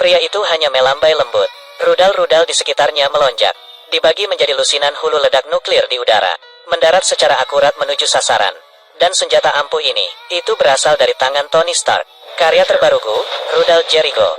Pria itu hanya melambai lembut. Rudal-rudal di sekitarnya melonjak. Dibagi menjadi lusinan hulu ledak nuklir di udara. Mendarat secara akurat menuju sasaran. Dan senjata ampuh ini, itu berasal dari tangan Tony Stark. Karya terbaruku, rudal Jericho.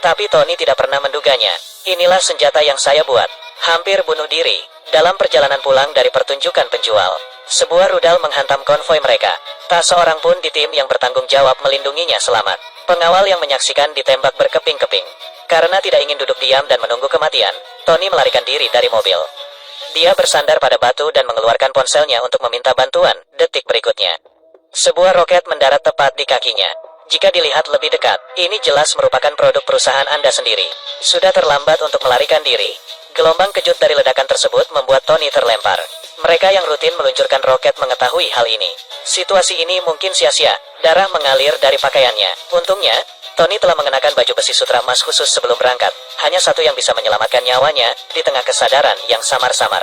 Tapi Tony tidak pernah menduganya. Inilah senjata yang saya buat. Hampir bunuh diri. Dalam perjalanan pulang dari pertunjukan penjual. Sebuah rudal menghantam konvoi mereka. Tak seorang pun di tim yang bertanggung jawab melindunginya selamat. Pengawal yang menyaksikan ditembak berkeping-keping. Karena tidak ingin duduk diam dan menunggu kematian, Tony melarikan diri dari mobil. Dia bersandar pada batu dan mengeluarkan ponselnya untuk meminta bantuan detik berikutnya. Sebuah roket mendarat tepat di kakinya. Jika dilihat lebih dekat, ini jelas merupakan produk perusahaan Anda sendiri. Sudah terlambat untuk melarikan diri. Gelombang kejut dari ledakan tersebut membuat Tony terlempar. Mereka yang rutin meluncurkan roket mengetahui hal ini. Situasi ini mungkin sia-sia, darah mengalir dari pakaiannya. Untungnya, Tony telah mengenakan baju besi sutra emas khusus sebelum berangkat. Hanya satu yang bisa menyelamatkan nyawanya di tengah kesadaran yang samar-samar.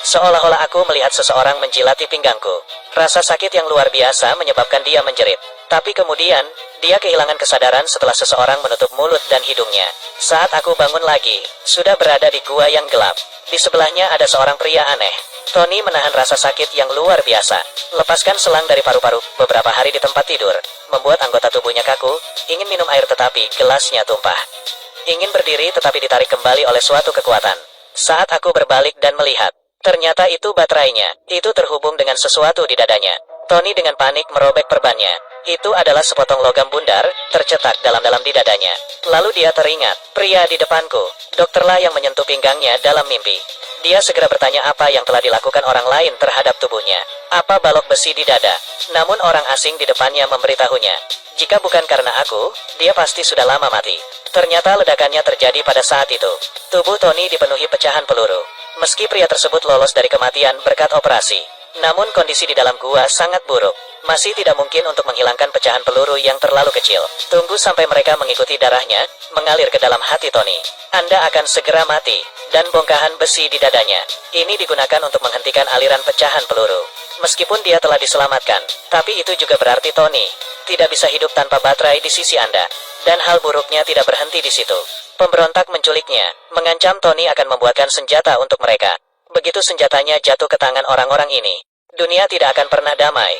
Seolah-olah aku melihat seseorang menjilati pinggangku. Rasa sakit yang luar biasa menyebabkan dia menjerit. Tapi kemudian, dia kehilangan kesadaran setelah seseorang menutup mulut dan hidungnya. Saat aku bangun lagi, sudah berada di gua yang gelap. Di sebelahnya ada seorang pria aneh. Tony menahan rasa sakit yang luar biasa. Lepaskan selang dari paru-paru beberapa hari di tempat tidur, membuat anggota tubuhnya kaku, ingin minum air tetapi gelasnya tumpah. Ingin berdiri tetapi ditarik kembali oleh suatu kekuatan. Saat aku berbalik dan melihat, ternyata itu baterainya, itu terhubung dengan sesuatu di dadanya. Tony dengan panik merobek perbannya. Itu adalah sepotong logam bundar, tercetak dalam-dalam di dadanya. Lalu dia teringat, pria di depanku, dokterlah yang menyentuh pinggangnya dalam mimpi. Dia segera bertanya apa yang telah dilakukan orang lain terhadap tubuhnya. Apa balok besi di dada? Namun orang asing di depannya memberitahunya. Jika bukan karena aku, dia pasti sudah lama mati. Ternyata ledakannya terjadi pada saat itu. Tubuh Tony dipenuhi pecahan peluru. Meski pria tersebut lolos dari kematian berkat operasi, namun kondisi di dalam gua sangat buruk. Masih tidak mungkin untuk menghilangkan pecahan peluru yang terlalu kecil. Tunggu sampai mereka mengikuti darahnya, mengalir ke dalam hati Tony. Anda akan segera mati, dan bongkahan besi di dadanya. Ini digunakan untuk menghentikan aliran pecahan peluru. Meskipun dia telah diselamatkan, tapi itu juga berarti Tony tidak bisa hidup tanpa baterai di sisi Anda. Dan hal buruknya tidak berhenti di situ. Pemberontak menculiknya, mengancam Tony akan membuatkan senjata untuk mereka. Begitu senjatanya jatuh ke tangan orang-orang ini, dunia tidak akan pernah damai.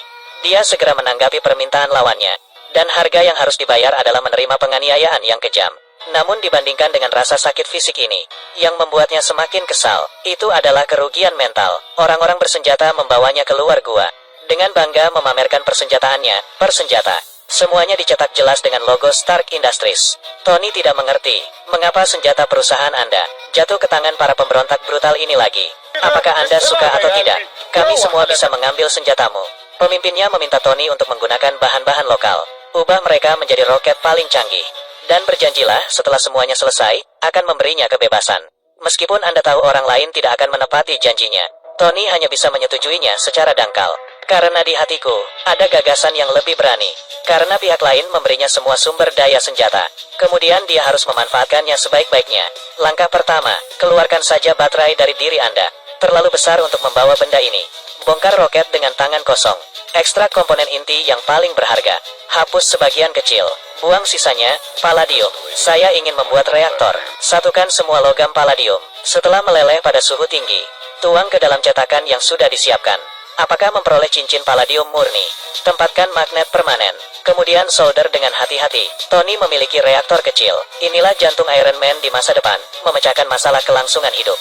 Dia segera menanggapi permintaan lawannya, dan harga yang harus dibayar adalah menerima penganiayaan yang kejam. Namun dibandingkan dengan rasa sakit fisik ini, yang membuatnya semakin kesal, itu adalah kerugian mental. Orang-orang bersenjata membawanya keluar gua. Dengan bangga memamerkan persenjataannya, persenjata. Semuanya dicetak jelas dengan logo Stark Industries. Tony tidak mengerti, mengapa senjata perusahaan Anda jatuh ke tangan para pemberontak brutal ini lagi. Apakah Anda suka atau tidak? Kami semua bisa mengambil senjatamu. Pemimpinnya meminta Tony untuk menggunakan bahan-bahan lokal. Ubah mereka menjadi roket paling canggih. Dan berjanjilah setelah semuanya selesai, akan memberinya kebebasan. Meskipun Anda tahu orang lain tidak akan menepati janjinya, Tony hanya bisa menyetujuinya secara dangkal. Karena di hatiku, ada gagasan yang lebih berani. Karena pihak lain memberinya semua sumber daya senjata. Kemudian dia harus memanfaatkannya sebaik-baiknya. Langkah pertama, keluarkan saja baterai dari diri Anda. Terlalu besar untuk membawa benda ini. Bongkar roket dengan tangan kosong. Ekstrak komponen inti yang paling berharga. Hapus sebagian kecil. Buang sisanya, palladium. Saya ingin membuat reaktor. Satukan semua logam palladium. Setelah meleleh pada suhu tinggi, tuang ke dalam cetakan yang sudah disiapkan. Apakah memperoleh cincin palladium murni? Tempatkan magnet permanen. Kemudian solder dengan hati-hati. Tony memiliki reaktor kecil. Inilah jantung Iron Man di masa depan, memecahkan masalah kelangsungan hidup.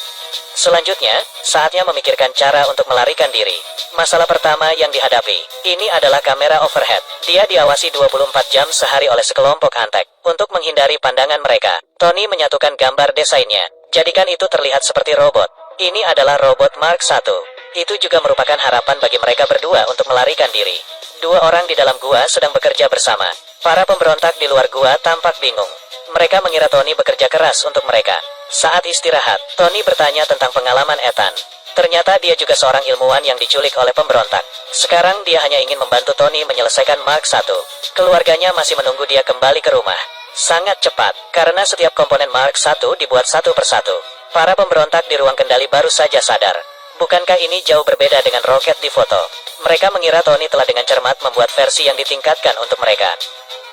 Selanjutnya, saatnya memikirkan cara untuk melarikan diri. Masalah pertama yang dihadapi, ini adalah kamera overhead. Dia diawasi 24 jam sehari oleh sekelompok antek. Untuk menghindari pandangan mereka, Tony menyatukan gambar desainnya. Jadikan itu terlihat seperti robot. Ini adalah robot Mark I. Itu juga merupakan harapan bagi mereka berdua untuk melarikan diri. Dua orang di dalam gua sedang bekerja bersama. Para pemberontak di luar gua tampak bingung. Mereka mengira Tony bekerja keras untuk mereka. Saat istirahat, Tony bertanya tentang pengalaman Ethan. Ternyata dia juga seorang ilmuwan yang diculik oleh pemberontak. Sekarang dia hanya ingin membantu Tony menyelesaikan Mark I. Keluarganya masih menunggu dia kembali ke rumah. Sangat cepat, karena setiap komponen Mark I dibuat satu persatu. Para pemberontak di ruang kendali baru saja sadar. Bukankah ini jauh berbeda dengan roket di foto? Mereka mengira Tony telah dengan cermat membuat versi yang ditingkatkan untuk mereka.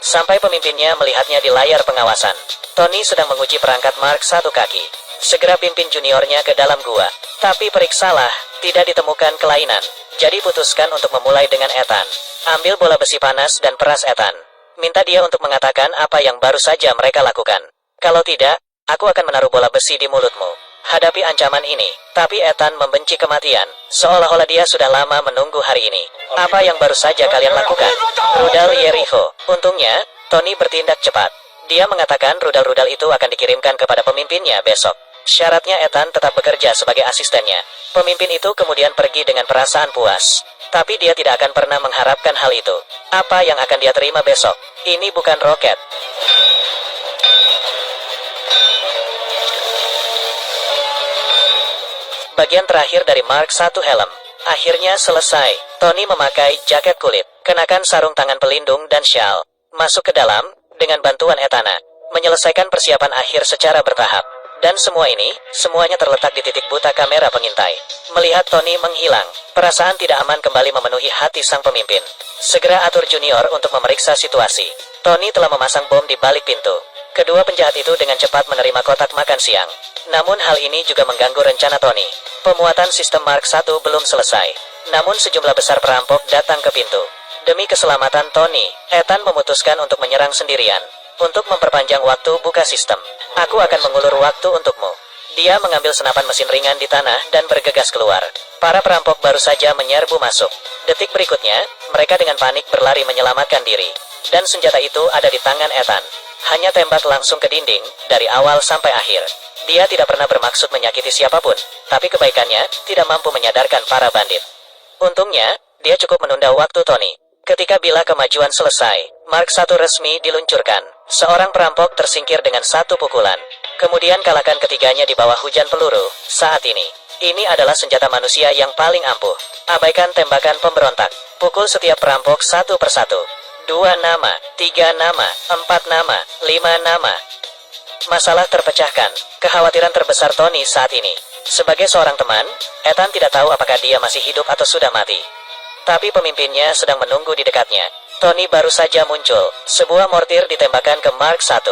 sampai pemimpinnya melihatnya di layar pengawasan. Tony sedang menguji perangkat Mark 1 kaki. Segera pimpin juniornya ke dalam gua. Tapi periksalah, tidak ditemukan kelainan. Jadi putuskan untuk memulai dengan Ethan. Ambil bola besi panas dan peras Ethan. Minta dia untuk mengatakan apa yang baru saja mereka lakukan. Kalau tidak, aku akan menaruh bola besi di mulutmu. Hadapi ancaman ini. Tapi Ethan membenci kematian, seolah-olah dia sudah lama menunggu hari ini. Apa yang baru saja kalian lakukan? Rudal Jericho. Untungnya, Tony bertindak cepat. Dia mengatakan rudal-rudal itu akan dikirimkan kepada pemimpinnya besok. Syaratnya Ethan tetap bekerja sebagai asistennya. Pemimpin itu kemudian pergi dengan perasaan puas. Tapi dia tidak akan pernah mengharapkan hal itu. Apa yang akan dia terima besok? Ini bukan roket. Bagian terakhir dari Mark 1 helm. Akhirnya selesai. Tony memakai jaket kulit, kenakan sarung tangan pelindung dan syal. Masuk ke dalam, dengan bantuan Etana. Menyelesaikan persiapan akhir secara bertahap. Dan semua ini, semuanya terletak di titik buta kamera pengintai. Melihat Tony menghilang, perasaan tidak aman kembali memenuhi hati sang pemimpin. Segera atur junior untuk memeriksa situasi. Tony telah memasang bom di balik pintu. Kedua penjahat itu dengan cepat menerima kotak makan siang. Namun hal ini juga mengganggu rencana Tony. Pemuatan sistem Mark 1 belum selesai. Namun sejumlah besar perampok datang ke pintu. Demi keselamatan Tony, Ethan memutuskan untuk menyerang sendirian. Untuk memperpanjang waktu buka sistem, aku akan mengulur waktu untukmu. Dia mengambil senapan mesin ringan di tanah dan bergegas keluar. Para perampok baru saja menyerbu masuk. Detik berikutnya, mereka dengan panik berlari menyelamatkan diri. Dan senjata itu ada di tangan Ethan. Hanya tembak langsung ke dinding, dari awal sampai akhir. Dia tidak pernah bermaksud menyakiti siapapun, tapi kebaikannya tidak mampu menyadarkan para bandit. Untungnya, dia cukup menunda waktu Tony. Ketika bilah kemajuan selesai, Mark 1 resmi diluncurkan. Seorang perampok tersingkir dengan satu pukulan. Kemudian kalahkan ketiganya di bawah hujan peluru. Saat ini adalah senjata manusia yang paling ampuh. Abaikan tembakan pemberontak. Pukul setiap perampok satu persatu. 2 nama, 3 nama, 4 nama, 5 nama. Masalah terpecahkan. Kekhawatiran terbesar Tony saat ini. Sebagai seorang teman, Ethan tidak tahu apakah dia masih hidup atau sudah mati. Tapi pemimpinnya sedang menunggu di dekatnya. Tony baru saja muncul. Sebuah mortir ditembakkan ke Mark 1.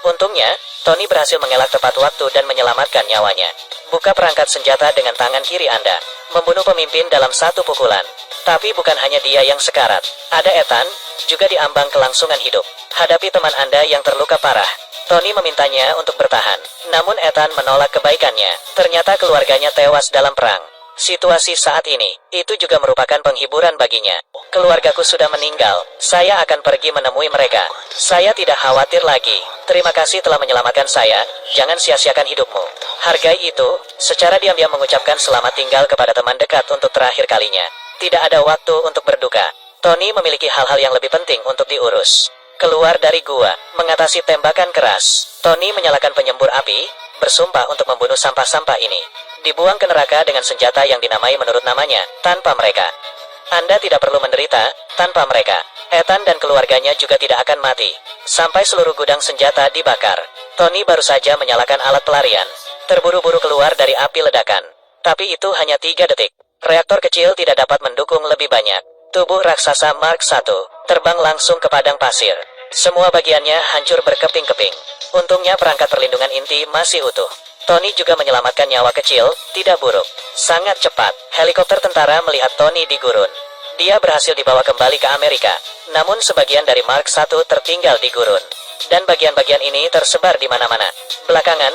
Untungnya, Tony berhasil mengelak tepat waktu dan menyelamatkan nyawanya. Buka perangkat senjata dengan tangan kiri Anda. Membunuh pemimpin dalam satu pukulan. Tapi bukan hanya dia yang sekarat. Ada Ethan, juga diambang kelangsungan hidup. Hadapi teman Anda yang terluka parah. Tony memintanya untuk bertahan. Namun Ethan menolak kebaikannya. Ternyata keluarganya tewas dalam perang. Situasi saat ini, itu juga merupakan penghiburan baginya. Keluargaku sudah meninggal. Saya akan pergi menemui mereka. Saya tidak khawatir lagi. Terima kasih telah menyelamatkan saya. Jangan sia-siakan hidupmu. Hargai itu. Secara diam-diam mengucapkan selamat tinggal kepada teman dekat untuk terakhir kalinya. Tidak ada waktu untuk berduka. Tony memiliki hal-hal yang lebih penting untuk diurus. Keluar dari gua, mengatasi tembakan keras. Tony menyalakan penyembur api, bersumpah untuk membunuh sampah-sampah ini. Dibuang ke neraka dengan senjata yang dinamai menurut namanya, tanpa mereka. Anda tidak perlu menderita, tanpa mereka. Ethan dan keluarganya juga tidak akan mati. Sampai seluruh gudang senjata dibakar. Tony baru saja menyalakan alat pelarian. Terburu-buru keluar dari api ledakan. Tapi itu hanya 3 detik. Reaktor kecil tidak dapat mendukung lebih banyak. Tubuh raksasa Mark 1 terbang langsung ke padang pasir. Semua bagiannya hancur berkeping-keping. Untungnya perangkat perlindungan inti masih utuh. Tony juga menyelamatkan nyawa kecil, tidak buruk. Sangat cepat, helikopter tentara melihat Tony di gurun. Dia berhasil dibawa kembali ke Amerika. Namun sebagian dari Mark 1 tertinggal di gurun. Dan bagian-bagian ini tersebar di mana-mana. Belakangan,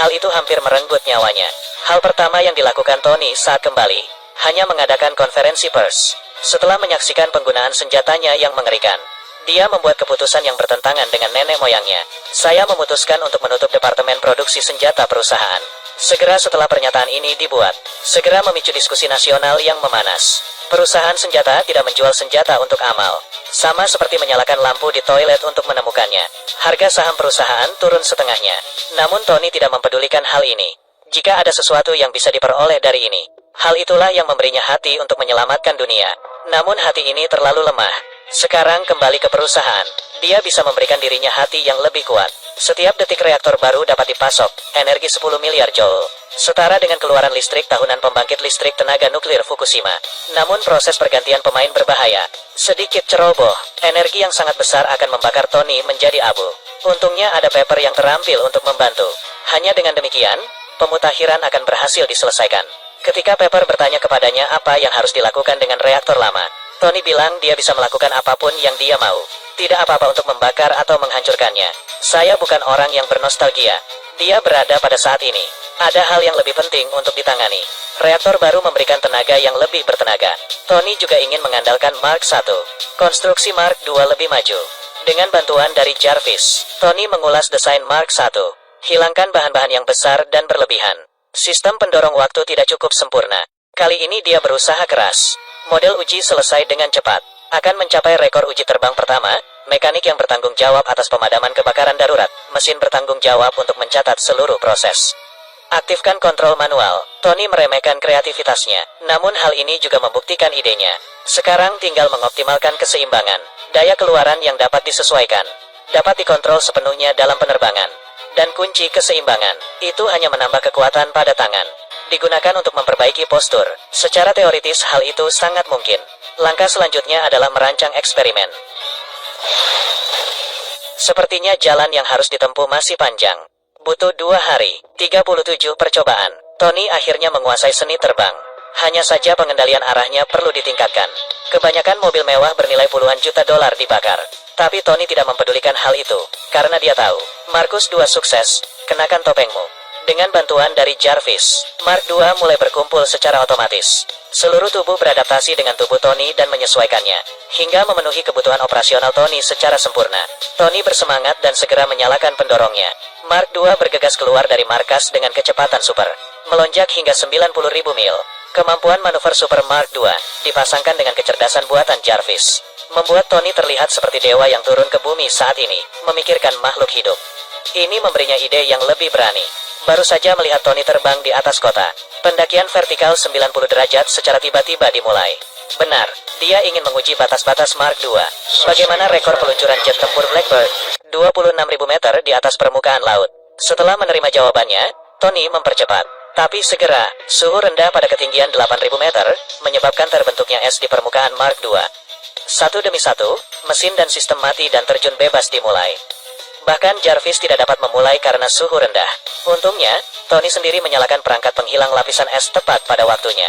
hal itu hampir merenggut nyawanya. Hal pertama yang dilakukan Tony saat kembali, hanya mengadakan konferensi pers. Setelah menyaksikan penggunaan senjatanya yang mengerikan, dia membuat keputusan yang bertentangan dengan nenek moyangnya. Saya memutuskan untuk menutup departemen produksi senjata perusahaan. Segera setelah pernyataan ini dibuat, segera memicu diskusi nasional yang memanas. Perusahaan senjata tidak menjual senjata untuk amal. Sama seperti menyalakan lampu di toilet untuk menemukannya. Harga saham perusahaan turun setengahnya. Namun Tony tidak mempedulikan hal ini. Jika ada sesuatu yang bisa diperoleh dari ini, hal itulah yang memberinya hati untuk menyelamatkan dunia. Namun hati ini terlalu lemah. Sekarang kembali ke perusahaan. Dia bisa memberikan dirinya hati yang lebih kuat. Setiap detik reaktor baru dapat dipasok, energi 10 miliar joule. Setara dengan keluaran listrik tahunan pembangkit listrik tenaga nuklir Fukushima. Namun proses pergantian pemain berbahaya. Sedikit ceroboh, energi yang sangat besar akan membakar Tony menjadi abu. Untungnya ada Pepper yang terampil untuk membantu. Hanya dengan demikian, pemutakhiran akan berhasil diselesaikan. Ketika Pepper bertanya kepadanya apa yang harus dilakukan dengan reaktor lama, Tony bilang dia bisa melakukan apapun yang dia mau. Tidak apa-apa untuk membakar atau menghancurkannya. Saya bukan orang yang bernostalgia. Dia berada pada saat ini. Ada hal yang lebih penting untuk ditangani. Reaktor baru memberikan tenaga yang lebih bertenaga. Tony juga ingin mengandalkan Mark I. Konstruksi Mark II lebih maju. Dengan bantuan dari Jarvis, Tony mengulas desain Mark I. Hilangkan bahan-bahan yang besar dan berlebihan. Sistem pendorong waktu tidak cukup sempurna. Kali ini dia berusaha keras. Model uji selesai dengan cepat. Akan mencapai rekor uji terbang pertama, mekanik yang bertanggung jawab atas pemadaman kebakaran darurat, mesin bertanggung jawab untuk mencatat seluruh proses. Aktifkan kontrol manual. Tony meremehkan kreativitasnya, namun hal ini juga membuktikan idenya. Sekarang tinggal mengoptimalkan keseimbangan. Daya keluaran yang dapat disesuaikan, dapat dikontrol sepenuhnya dalam penerbangan. Dan kunci keseimbangan, itu hanya menambah kekuatan pada tangan. Digunakan untuk memperbaiki postur. Secara teoritis hal itu sangat mungkin. Langkah selanjutnya adalah merancang eksperimen. Sepertinya jalan yang harus ditempuh masih panjang. Butuh 2 hari, 37 percobaan. Tony akhirnya menguasai seni terbang. Hanya saja pengendalian arahnya perlu ditingkatkan. Kebanyakan mobil mewah bernilai puluhan juta dolar dibakar. Tapi Tony tidak mempedulikan hal itu, karena dia tahu, Marcus II sukses, kenakan topengmu. Dengan bantuan dari Jarvis, Mark II mulai berkumpul secara otomatis. Seluruh tubuh beradaptasi dengan tubuh Tony dan menyesuaikannya, hingga memenuhi kebutuhan operasional Tony secara sempurna. Tony bersemangat dan segera menyalakan pendorongnya. Mark II bergegas keluar dari markas dengan kecepatan super, melonjak hingga 90.000 mil. Kemampuan manuver super Mark II, dipasangkan dengan kecerdasan buatan Jarvis, membuat Tony terlihat seperti dewa yang turun ke bumi saat ini, memikirkan makhluk hidup. Ini memberinya ide yang lebih berani. Baru saja melihat Tony terbang di atas kota, pendakian vertikal 90 derajat secara tiba-tiba dimulai. Benar, dia ingin menguji batas-batas Mark II. Bagaimana rekor peluncuran jet tempur Blackbird? 26.000 meter di atas permukaan laut. Setelah menerima jawabannya, Tony mempercepat. Tapi segera, suhu rendah pada ketinggian 8.000 meter, menyebabkan terbentuknya es di permukaan Mark II. Satu demi satu, mesin dan sistem mati dan terjun bebas dimulai. Bahkan Jarvis tidak dapat memulai karena suhu rendah. Untungnya, Tony sendiri menyalakan perangkat penghilang lapisan es tepat pada waktunya.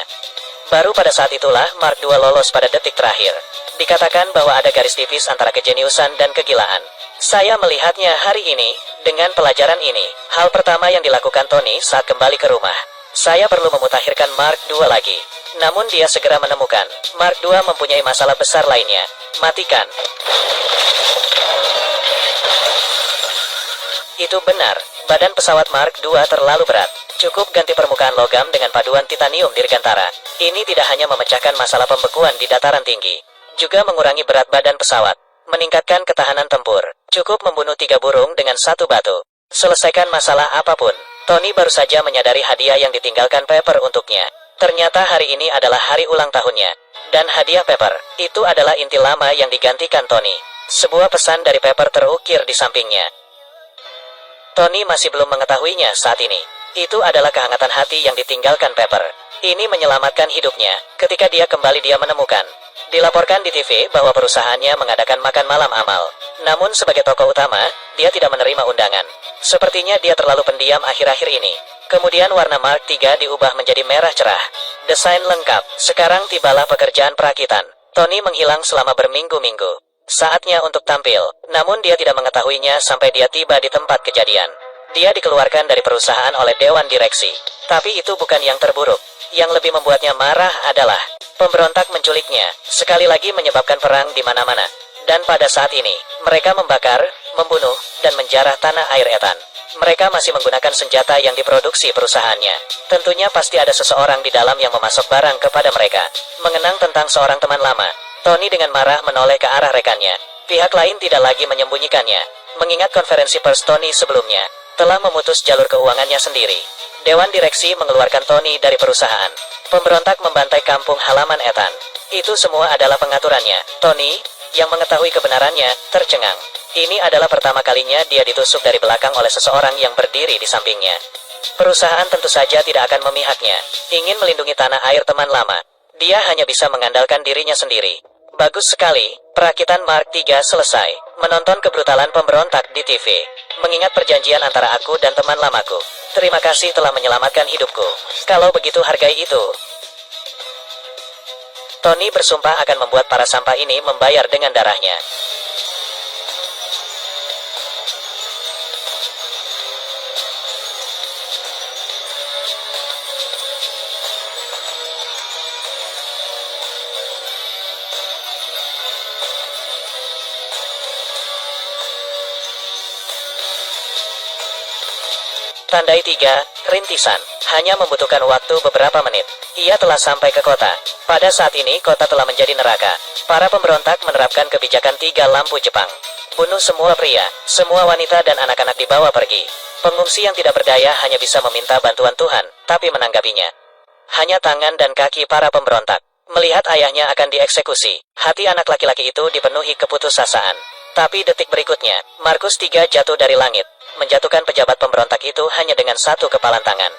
Baru pada saat itulah Mark II lolos pada detik terakhir. Dikatakan bahwa ada garis tipis antara kejeniusan dan kegilaan. Saya melihatnya hari ini, dengan pelajaran ini. Hal pertama yang dilakukan Tony saat kembali ke rumah. Saya perlu memutakhirkan Mark II lagi. Namun dia segera menemukan, Mark II mempunyai masalah besar lainnya. Matikan. Itu benar, badan pesawat Mark II terlalu berat. Cukup ganti permukaan logam dengan paduan titanium dirgantara. Ini tidak hanya memecahkan masalah pembekuan di dataran tinggi, juga mengurangi berat badan pesawat, meningkatkan ketahanan tempur. Cukup membunuh 3 burung dengan 1 batu. Selesaikan masalah apapun. Tony baru saja menyadari hadiah yang ditinggalkan Pepper untuknya. Ternyata hari ini adalah hari ulang tahunnya. Dan hadiah Pepper, itu adalah inti lama yang digantikan Tony. Sebuah pesan dari Pepper terukir di sampingnya. Tony masih belum mengetahuinya saat ini. Itu adalah kehangatan hati yang ditinggalkan Pepper. Ini menyelamatkan hidupnya. Ketika dia kembali dia menemukan. Dilaporkan di TV bahwa perusahaannya mengadakan makan malam amal. Namun sebagai tokoh utama, dia tidak menerima undangan. Sepertinya dia terlalu pendiam akhir-akhir ini. Kemudian warna Mark III diubah menjadi merah cerah. Desain lengkap. Sekarang tibalah pekerjaan perakitan. Tony menghilang selama berminggu-minggu. Saatnya untuk tampil. Namun dia tidak mengetahuinya sampai dia tiba di tempat kejadian. Dia dikeluarkan dari perusahaan oleh Dewan Direksi. Tapi itu bukan yang terburuk. Yang lebih membuatnya marah adalah pemberontak menculiknya, sekali lagi menyebabkan perang di mana-mana. Dan pada saat ini, mereka membakar, membunuh, dan menjarah tanah air Ethan. Mereka masih menggunakan senjata yang diproduksi perusahaannya. Tentunya pasti ada seseorang di dalam yang memasok barang kepada mereka. Mengenang tentang seorang teman lama, Tony dengan marah menoleh ke arah rekannya. Pihak lain tidak lagi menyembunyikannya. Mengingat konferensi pers Tony sebelumnya, telah memutus jalur keuangannya sendiri. Dewan Direksi mengeluarkan Tony dari perusahaan. Pemberontak membantai kampung halaman Ethan. Itu semua adalah pengaturannya. Tony, yang mengetahui kebenarannya, tercengang. Ini adalah pertama kalinya dia ditusuk dari belakang oleh seseorang yang berdiri di sampingnya. Perusahaan tentu saja tidak akan memihaknya. Ingin melindungi tanah air teman lama, dia hanya bisa mengandalkan dirinya sendiri. Bagus sekali, perakitan Mark III selesai. Menonton kebrutalan pemberontak di TV. Mengingat perjanjian antara aku dan teman lamaku. Terima kasih telah menyelamatkan hidupku. Kalau begitu hargai itu. Tony bersumpah akan membuat para sampah ini membayar dengan darahnya. Tandai 3, rintisan. Hanya membutuhkan waktu beberapa menit. Ia telah sampai ke kota. Pada saat ini kota telah menjadi neraka. Para pemberontak menerapkan kebijakan 3 lampu Jepang. Bunuh semua pria, semua wanita dan anak-anak dibawa pergi. Pengungsi yang tidak berdaya hanya bisa meminta bantuan Tuhan, tapi menanggapinya hanya tangan dan kaki para pemberontak. Melihat ayahnya akan dieksekusi, hati anak laki-laki itu dipenuhi keputusasaan. Tapi detik berikutnya, Markus III jatuh dari langit, menjatuhkan pejabat pemberontak itu hanya dengan satu kepalan tangan.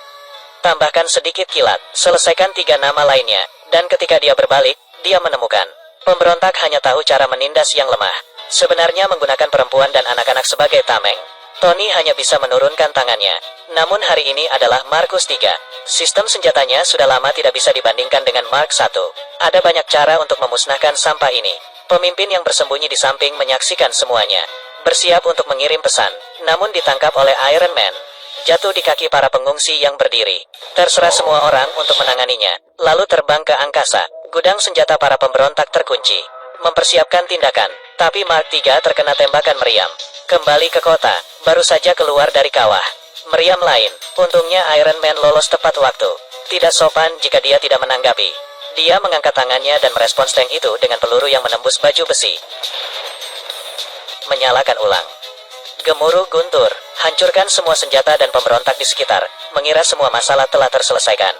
Tambahkan sedikit kilat, selesaikan 3 nama lainnya, dan ketika dia berbalik, dia menemukan pemberontak hanya tahu cara menindas yang lemah. Sebenarnya menggunakan perempuan dan anak-anak sebagai tameng. Tony hanya bisa menurunkan tangannya. Namun hari ini adalah Markus III. Sistem senjatanya sudah lama tidak bisa dibandingkan dengan Mark I. Ada banyak cara untuk memusnahkan sampah ini. Pemimpin yang bersembunyi di samping menyaksikan semuanya. Bersiap untuk mengirim pesan, namun ditangkap oleh Iron Man. Jatuh di kaki para pengungsi yang berdiri. Terserah semua orang untuk menanganinya. Lalu terbang ke angkasa. Gudang senjata para pemberontak terkunci. Mempersiapkan tindakan. Tapi Mark III terkena tembakan meriam. Kembali ke kota. Baru saja keluar dari kawah. Meriam lain. Untungnya Iron Man lolos tepat waktu. Tidak sopan jika dia tidak menanggapi. Dia mengangkat tangannya dan merespons tank itu dengan peluru yang menembus baju besi. Menyalakan ulang. Gemuruh guntur, hancurkan semua senjata dan pemberontak di sekitar, mengira semua masalah telah terselesaikan.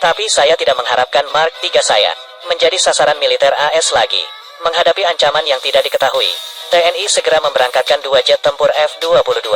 Tapi saya tidak mengharapkan Mark III saya menjadi sasaran militer AS lagi. Menghadapi ancaman yang tidak diketahui, TNI segera memberangkatkan 2 jet tempur F-22.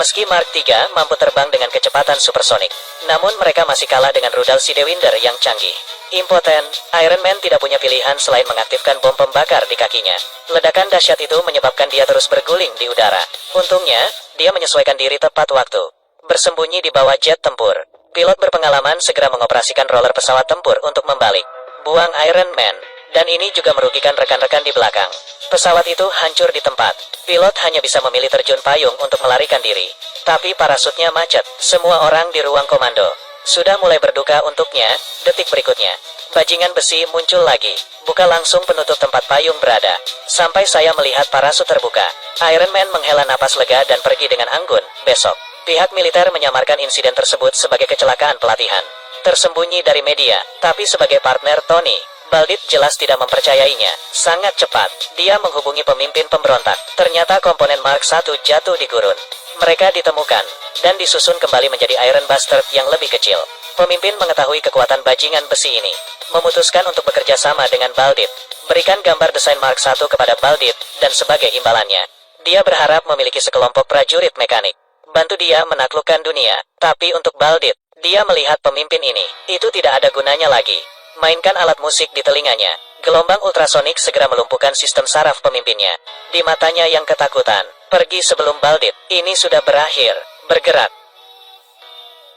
Meski Mark III mampu terbang dengan kecepatan supersonik, namun mereka masih kalah dengan rudal Sidewinder yang canggih. Impoten, Iron Man tidak punya pilihan selain mengaktifkan bom pembakar di kakinya. Ledakan dahsyat itu menyebabkan dia terus berguling di udara. Untungnya, dia menyesuaikan diri tepat waktu. Bersembunyi di bawah jet tempur. Pilot berpengalaman segera mengoperasikan roller pesawat tempur untuk membalik. Buang Iron Man. Dan ini juga merugikan rekan-rekan di belakang. Pesawat itu hancur di tempat. Pilot hanya bisa memilih terjun payung untuk melarikan diri. Tapi parasutnya macet. Semua orang di ruang komando sudah mulai berduka untuknya. Detik berikutnya, bajingan besi muncul lagi. Buka langsung penutup tempat payung berada. Sampai saya melihat parasut terbuka. Iron Man menghela napas lega dan pergi dengan anggun. Besok, pihak militer menyamarkan insiden tersebut sebagai kecelakaan pelatihan. Tersembunyi dari media, tapi sebagai partner Tony, Baldit jelas tidak mempercayainya. Sangat cepat, dia menghubungi pemimpin pemberontak. Ternyata komponen Mark I jatuh di gurun. Mereka ditemukan, dan disusun kembali menjadi Iron Bastard yang lebih kecil. Pemimpin mengetahui kekuatan bajingan besi ini. Memutuskan untuk bekerja sama dengan Baldit. Berikan gambar desain Mark I kepada Baldit, dan sebagai imbalannya, dia berharap memiliki sekelompok prajurit mekanik. Bantu dia menaklukkan dunia. Tapi untuk Baldit, dia melihat pemimpin ini, itu tidak ada gunanya lagi. Mainkan alat musik di telinganya. Gelombang ultrasonik segera melumpuhkan sistem saraf pemimpinnya. Di matanya yang ketakutan, pergi sebelum Baldit. Ini sudah berakhir. Bergerak.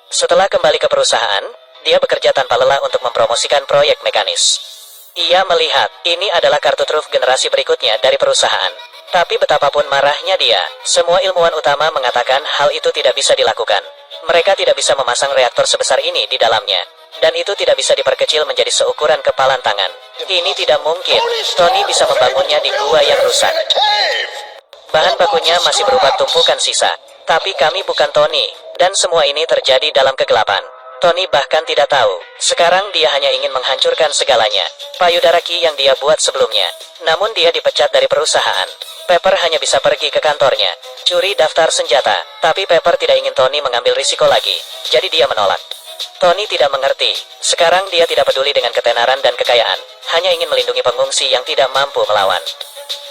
Setelah kembali ke perusahaan, dia bekerja tanpa lelah untuk mempromosikan proyek mekanis. Ia melihat, ini adalah kartu truf generasi berikutnya dari perusahaan. Tapi betapapun marahnya dia, semua ilmuwan utama mengatakan hal itu tidak bisa dilakukan. Mereka tidak bisa memasang reaktor sebesar ini di dalamnya. Dan itu tidak bisa diperkecil menjadi seukuran kepalan tangan. Ini tidak mungkin. Tony bisa membangunnya di gua yang rusak. Bahan bakunya masih berupa tumpukan sisa. Tapi kami bukan Tony. Dan semua ini terjadi dalam kegelapan. Tony bahkan tidak tahu. Sekarang dia hanya ingin menghancurkan segalanya. Payudara Ki yang dia buat sebelumnya. Namun dia dipecat dari perusahaan. Pepper hanya bisa pergi ke kantornya. Curi daftar senjata. Tapi Pepper tidak ingin Tony mengambil risiko lagi. Jadi dia menolak. Tony tidak mengerti. Sekarang dia tidak peduli dengan ketenaran dan kekayaan. Hanya ingin melindungi pengungsi yang tidak mampu melawan.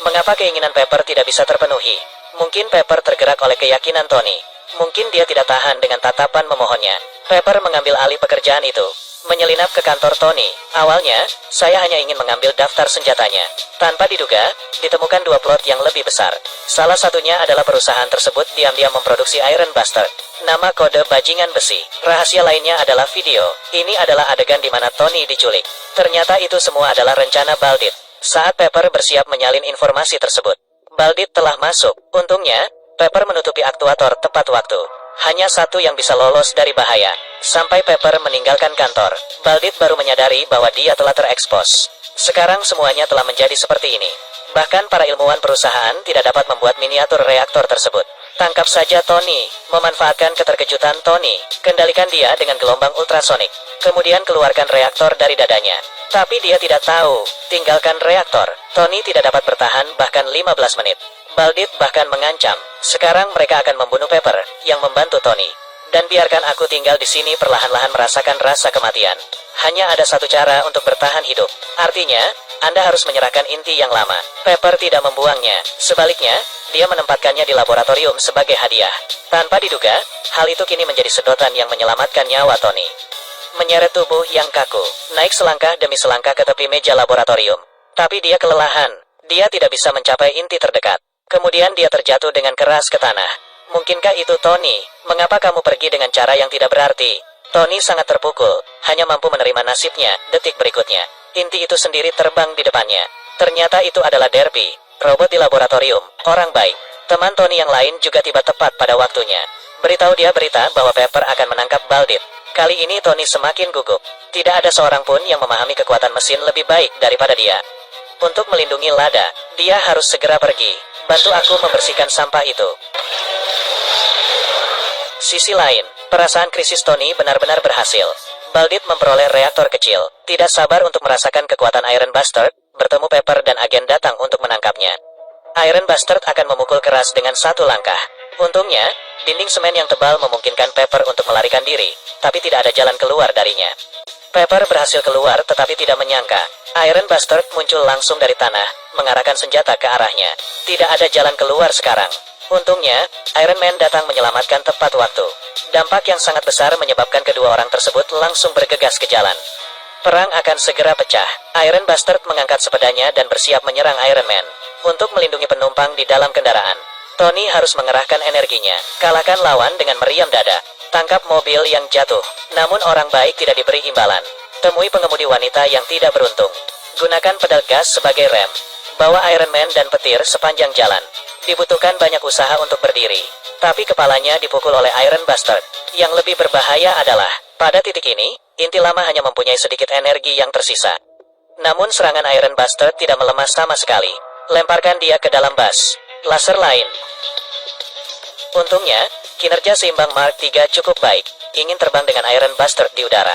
Mengapa keinginan Pepper tidak bisa terpenuhi? Mungkin Pepper tergerak oleh keyakinan Tony. Mungkin dia tidak tahan dengan tatapan memohonnya. Pepper mengambil alih pekerjaan itu, menyelinap ke kantor Tony. Awalnya, saya hanya ingin mengambil daftar senjatanya. Tanpa diduga, ditemukan dua plot yang lebih besar. Salah satunya adalah perusahaan tersebut diam-diam memproduksi Iron Bastard. Nama kode bajingan besi. Rahasia lainnya adalah video. Ini adalah adegan di mana Tony diculik. Ternyata itu semua adalah rencana Baldit. Saat Pepper bersiap menyalin informasi tersebut, Baldit telah masuk. Untungnya, Pepper menutupi aktuator tepat waktu. Hanya satu yang bisa lolos dari bahaya. Sampai Pepper meninggalkan kantor, Baldit baru menyadari bahwa dia telah terekspos. Sekarang semuanya telah menjadi seperti ini. Bahkan para ilmuwan perusahaan tidak dapat membuat miniatur reaktor tersebut. Tangkap saja Tony. Memanfaatkan keterkejutan Tony, kendalikan dia dengan gelombang ultrasonik. Kemudian keluarkan reaktor dari dadanya. Tapi dia tidak tahu, tinggalkan reaktor. Tony tidak dapat bertahan bahkan 15 menit. Baldit bahkan mengancam, sekarang mereka akan membunuh Pepper, yang membantu Tony. Dan biarkan aku tinggal di sini perlahan-lahan merasakan rasa kematian. Hanya ada satu cara untuk bertahan hidup. Artinya, Anda harus menyerahkan inti yang lama. Pepper tidak membuangnya. Sebaliknya, dia menempatkannya di laboratorium sebagai hadiah. Tanpa diduga, hal itu kini menjadi sedotan yang menyelamatkan nyawa Tony. Menyeret tubuh yang kaku, naik selangkah demi selangkah ke tepi meja laboratorium. Tapi dia kelelahan. Dia tidak bisa mencapai inti terdekat. Kemudian dia terjatuh dengan keras ke tanah. Mungkinkah itu Tony? Mengapa kamu pergi dengan cara yang tidak berarti? Tony sangat terpukul, hanya mampu menerima nasibnya. Detik berikutnya, inti itu sendiri terbang di depannya. Ternyata itu adalah Derby, robot di laboratorium, orang baik. Teman Tony yang lain juga tiba tepat pada waktunya. Beritahu dia berita bahwa Pepper akan menangkap Baldit. Kali ini Tony semakin gugup. Tidak ada seorang pun yang memahami kekuatan mesin lebih baik daripada dia. Untuk melindungi Lada, dia harus segera pergi. Bantu aku membersihkan sampah itu. Sisi lain, perasaan krisis Tony benar-benar berhasil. Baldit memperoleh reaktor kecil. Tidak sabar untuk merasakan kekuatan Iron Bastard. Bertemu Pepper dan agen datang untuk menangkapnya. Iron Bastard akan memukul keras dengan satu langkah. Untungnya, dinding semen yang tebal memungkinkan Pepper untuk melarikan diri, tapi tidak ada jalan keluar darinya. Pepper berhasil keluar tetapi tidak menyangka, Iron Bastard muncul langsung dari tanah, mengarahkan senjata ke arahnya. Tidak ada jalan keluar sekarang. Untungnya, Iron Man datang menyelamatkan tepat waktu. Dampak yang sangat besar menyebabkan kedua orang tersebut langsung bergegas ke jalan. Perang akan segera pecah. Iron Bastard mengangkat sepedanya dan bersiap menyerang Iron Man. Untuk melindungi penumpang di dalam kendaraan, Tony harus mengerahkan energinya. Kalahkan lawan dengan meriam dada. Tangkap mobil yang jatuh. Namun orang baik tidak diberi imbalan. Temui pengemudi wanita yang tidak beruntung. Gunakan pedal gas sebagai rem. Bawa Iron Man dan petir sepanjang jalan. Dibutuhkan banyak usaha untuk berdiri. Tapi kepalanya dipukul oleh Iron Bastard. Yang lebih berbahaya adalah, pada titik ini, inti lama hanya mempunyai sedikit energi yang tersisa. Namun serangan Iron Bastard tidak melemah sama sekali. Lemparkan dia ke dalam bas. Laser lain. Untungnya, kinerja seimbang Mark III cukup baik. Ingin terbang dengan Iron Bastard di udara.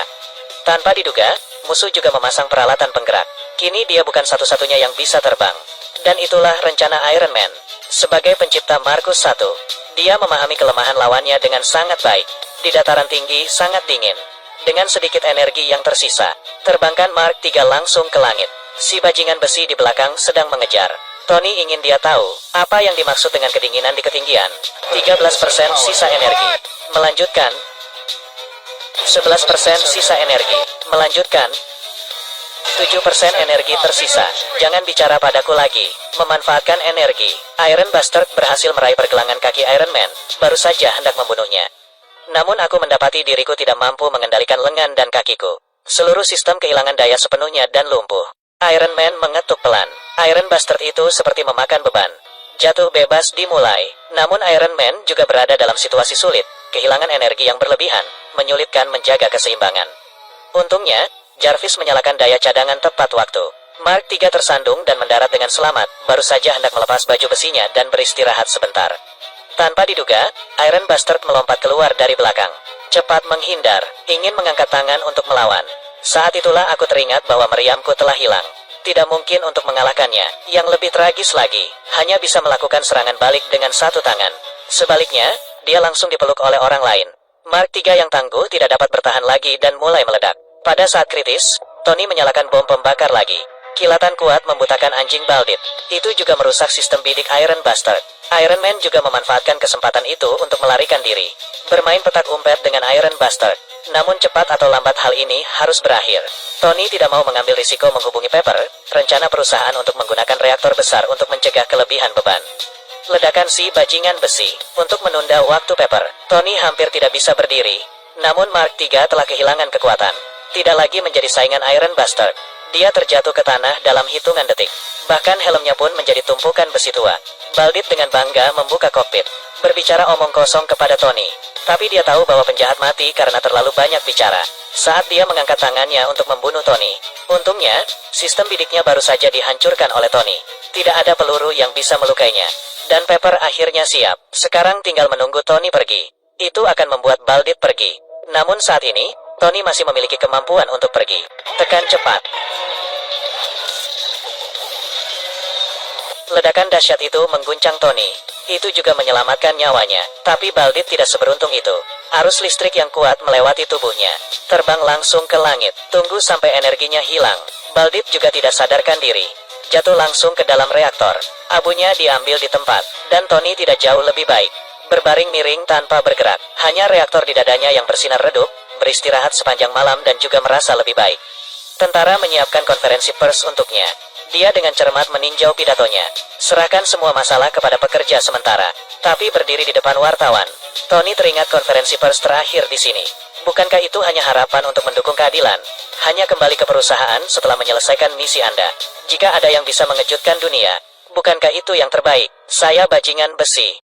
Tanpa diduga, musuh juga memasang peralatan penggerak. Kini dia bukan satu-satunya yang bisa terbang. Dan itulah rencana Iron Man. Sebagai pencipta Markus I, dia memahami kelemahan lawannya dengan sangat baik. Di dataran tinggi sangat dingin. Dengan sedikit energi yang tersisa, terbangkan Mark III langsung ke langit. Si bajingan besi di belakang sedang mengejar. Tony ingin dia tahu, apa yang dimaksud dengan kedinginan di ketinggian. 13% sisa energi. Melanjutkan. 11% sisa energi. Melanjutkan. 7% energi tersisa. Jangan bicara padaku lagi. Memanfaatkan energi. Iron Bastard berhasil meraih pergelangan kaki Iron Man. Baru saja hendak membunuhnya. Namun aku mendapati diriku tidak mampu mengendalikan lengan dan kakiku. Seluruh sistem kehilangan daya sepenuhnya dan lumpuh. Iron Man mengetuk pelan. Iron Bastard itu seperti memakan beban. Jatuh bebas dimulai. Namun Iron Man juga berada dalam situasi sulit. Kehilangan energi yang berlebihan, menyulitkan menjaga keseimbangan. Untungnya, Jarvis menyalakan daya cadangan tepat waktu. Mark III tersandung dan mendarat dengan selamat, baru saja hendak melepas baju besinya dan beristirahat sebentar. Tanpa diduga, Iron Bastard melompat keluar dari belakang. Cepat menghindar, ingin mengangkat tangan untuk melawan. Saat itulah aku teringat bahwa meriamku telah hilang. Tidak mungkin untuk mengalahkannya. Yang lebih tragis lagi, hanya bisa melakukan serangan balik dengan satu tangan. Sebaliknya, dia langsung dipeluk oleh orang lain. Mark III yang tangguh tidak dapat bertahan lagi dan mulai meledak. Pada saat kritis, Tony menyalakan bom pembakar lagi. Kilatan kuat membutakan anjing Baldit. Itu juga merusak sistem bidik Iron Bastard. Iron Man juga memanfaatkan kesempatan itu untuk melarikan diri. Bermain petak umpet dengan Iron Bastard. Namun cepat atau lambat hal ini harus berakhir. Tony tidak mau mengambil risiko menghubungi Pepper, rencana perusahaan untuk menggunakan reaktor besar untuk mencegah kelebihan beban. Ledakan si bajingan besi. Untuk menunda waktu Pepper, Tony hampir tidak bisa berdiri. Namun Mark III telah kehilangan kekuatan. Tidak lagi menjadi saingan Iron Bastard. Dia terjatuh ke tanah dalam hitungan detik. Bahkan helmnya pun menjadi tumpukan besi tua. Baldit dengan bangga membuka kokpit. Berbicara omong kosong kepada Tony. Tapi dia tahu bahwa penjahat mati karena terlalu banyak bicara. Saat dia mengangkat tangannya untuk membunuh Tony. Untungnya, sistem bidiknya baru saja dihancurkan oleh Tony. Tidak ada peluru yang bisa melukainya. Dan Pepper akhirnya siap. Sekarang tinggal menunggu Tony pergi. Itu akan membuat Baldit pergi. Namun saat ini, Tony masih memiliki kemampuan untuk pergi. Tekan cepat. Ledakan dahsyat itu mengguncang Tony. Itu juga menyelamatkan nyawanya. Tapi Baldit tidak seberuntung itu. Arus listrik yang kuat melewati tubuhnya. Terbang langsung ke langit. Tunggu sampai energinya hilang. Baldit juga tidak sadarkan diri. Jatuh langsung ke dalam reaktor. Abunya diambil di tempat. Dan Tony tidak jauh lebih baik. Berbaring miring tanpa bergerak. Hanya reaktor di dadanya yang bersinar redup. Beristirahat sepanjang malam dan juga merasa lebih baik. Tentara menyiapkan konferensi pers untuknya. Dia dengan cermat meninjau pidatonya. Serahkan semua masalah kepada pekerja sementara. Tapi berdiri di depan wartawan. Tony teringat konferensi pers terakhir di sini. Bukankah itu hanya harapan untuk mendukung keadilan? Hanya kembali ke perusahaan setelah menyelesaikan misi Anda. Jika ada yang bisa mengejutkan dunia, bukankah itu yang terbaik? Saya bajingan besi.